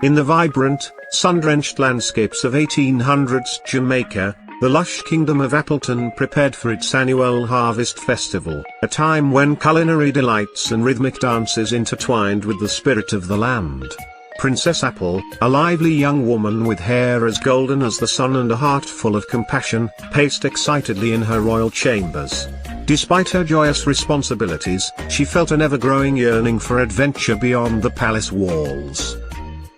In the vibrant, sun-drenched landscapes of 1800s Jamaica, the lush kingdom of Appleton prepared for its annual Harvest Festival, a time when culinary delights and rhythmic dances intertwined with the spirit of the land. Princess Apple, a lively young woman with hair as golden as the sun and a heart full of compassion, paced excitedly in her royal chambers. Despite her joyous responsibilities, she felt an ever-growing yearning for adventure beyond the palace walls.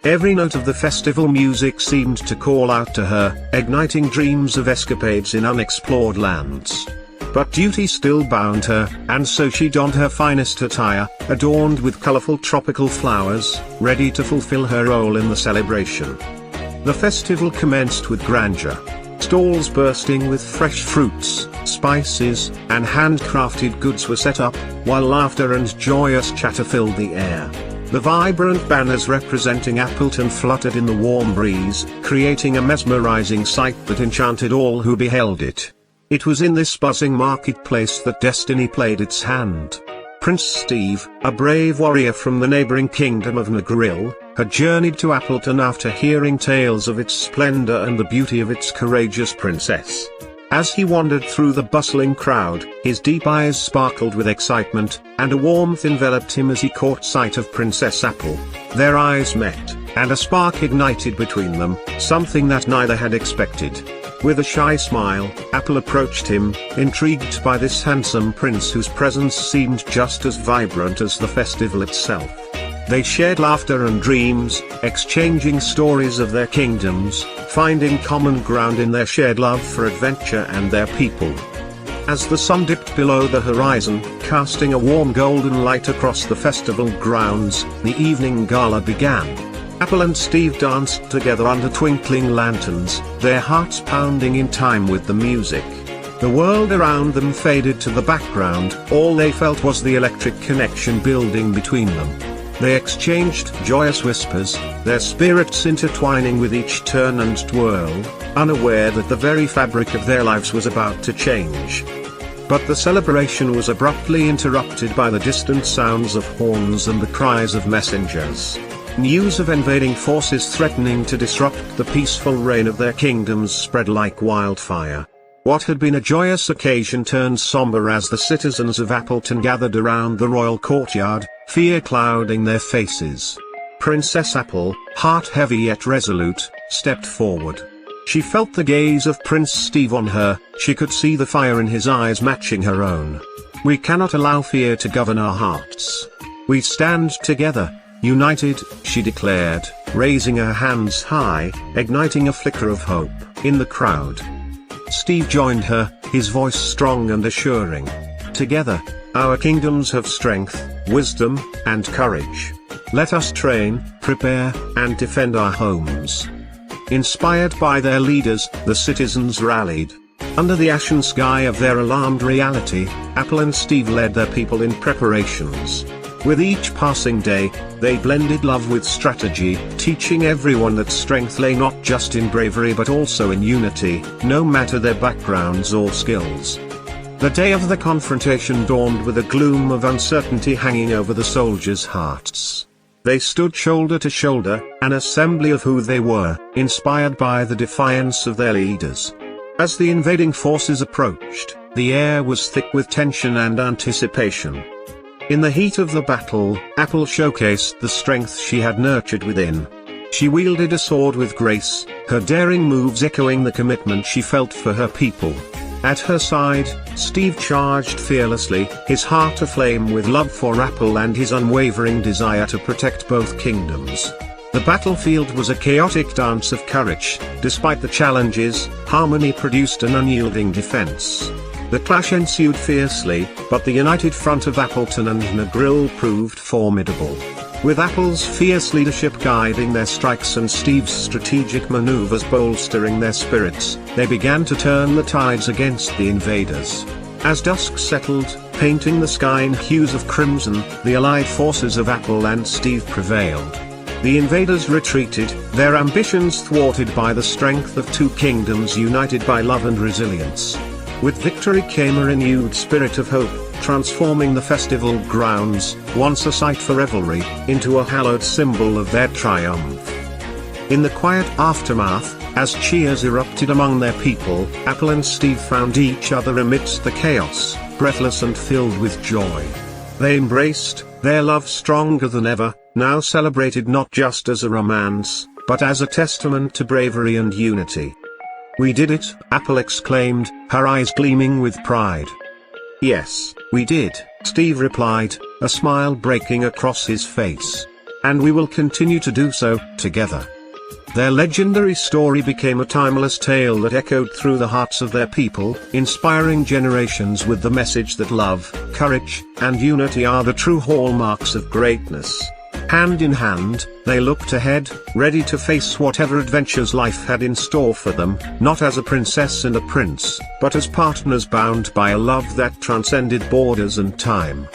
Every note of the festival music seemed to call out to her, igniting dreams of escapades in unexplored lands. But duty still bound her, and so she donned her finest attire, adorned with colorful tropical flowers, ready to fulfill her role in the celebration. The festival commenced with grandeur. Stalls bursting with fresh fruits, spices, and handcrafted goods were set up, while laughter and joyous chatter filled the air. The vibrant banners representing Appleton fluttered in the warm breeze, creating a mesmerizing sight that enchanted all who beheld it. It was in this buzzing marketplace that destiny played its hand. Prince Steve, a brave warrior from the neighboring kingdom of Negril, had journeyed to Appleton after hearing tales of its splendor and the beauty of its courageous princess. As he wandered through the bustling crowd, his deep eyes sparkled with excitement, and a warmth enveloped him as he caught sight of Princess Apple. Their eyes met, and a spark ignited between them, something that neither had expected. With a shy smile, Apple approached him, intrigued by this handsome prince whose presence seemed just as vibrant as the festival itself. They shared laughter and dreams, exchanging stories of their kingdoms, finding common ground in their shared love for adventure and their people. As the sun dipped below the horizon, casting a warm golden light across the festival grounds, the evening gala began. Apple and Steve danced together under twinkling lanterns, their hearts pounding in time with the music. The world around them faded to the background, all they felt was the electric connection building between them. They exchanged joyous whispers, their spirits intertwining with each turn and twirl, unaware that the very fabric of their lives was about to change. But the celebration was abruptly interrupted by the distant sounds of horns and the cries of messengers. News of invading forces threatening to disrupt the peaceful reign of their kingdoms spread like wildfire. What had been a joyous occasion turned somber as the citizens of Appleton gathered around the royal courtyard, fear clouding their faces. Princess Apple, heart heavy yet resolute, stepped forward. She felt the gaze of Prince Steve on her, she could see the fire in his eyes matching her own. "We cannot allow fear to govern our hearts. We stand together, united," she declared, raising her hands high, igniting a flicker of hope in the crowd. Steve joined her, his voice strong and assuring. "Together, our kingdoms have strength, wisdom, and courage. Let us train, prepare, and defend our homes." Inspired by their leaders, the citizens rallied. Under the ashen sky of their alarmed reality, Apple and Steve led their people in preparations. With each passing day, they blended love with strategy, teaching everyone that strength lay not just in bravery but also in unity, no matter their backgrounds or skills. The day of the confrontation dawned with a gloom of uncertainty hanging over the soldiers' hearts. They stood shoulder to shoulder, an assembly of who they were, inspired by the defiance of their leaders. As the invading forces approached, the air was thick with tension and anticipation. In the heat of the battle, Apple showcased the strength she had nurtured within. She wielded a sword with grace, her daring moves echoing the commitment she felt for her people. At her side, Steve charged fearlessly, his heart aflame with love for Apple and his unwavering desire to protect both kingdoms. The battlefield was a chaotic dance of courage. Despite the challenges, harmony produced an unyielding defense. The clash ensued fiercely, but the united front of Appleton and Negril proved formidable. With Apple's fierce leadership guiding their strikes and Steve's strategic maneuvers bolstering their spirits, they began to turn the tides against the invaders. As dusk settled, painting the sky in hues of crimson, the allied forces of Apple and Steve prevailed. The invaders retreated, their ambitions thwarted by the strength of two kingdoms united by love and resilience. With victory came a renewed spirit of hope, transforming the festival grounds, once a site for revelry, into a hallowed symbol of their triumph. In the quiet aftermath, as cheers erupted among their people, Apple and Steve found each other amidst the chaos, breathless and filled with joy. They embraced, their love stronger than ever, now celebrated not just as a romance, but as a testament to bravery and unity. "We did it," Apple exclaimed, her eyes gleaming with pride. "Yes, we did," Steve replied, a smile breaking across his face. "And we will continue to do so, together." Their legendary story became a timeless tale that echoed through the hearts of their people, inspiring generations with the message that love, courage, and unity are the true hallmarks of greatness. Hand in hand, they looked ahead, ready to face whatever adventures life had in store for them, not as a princess and a prince, but as partners bound by a love that transcended borders and time.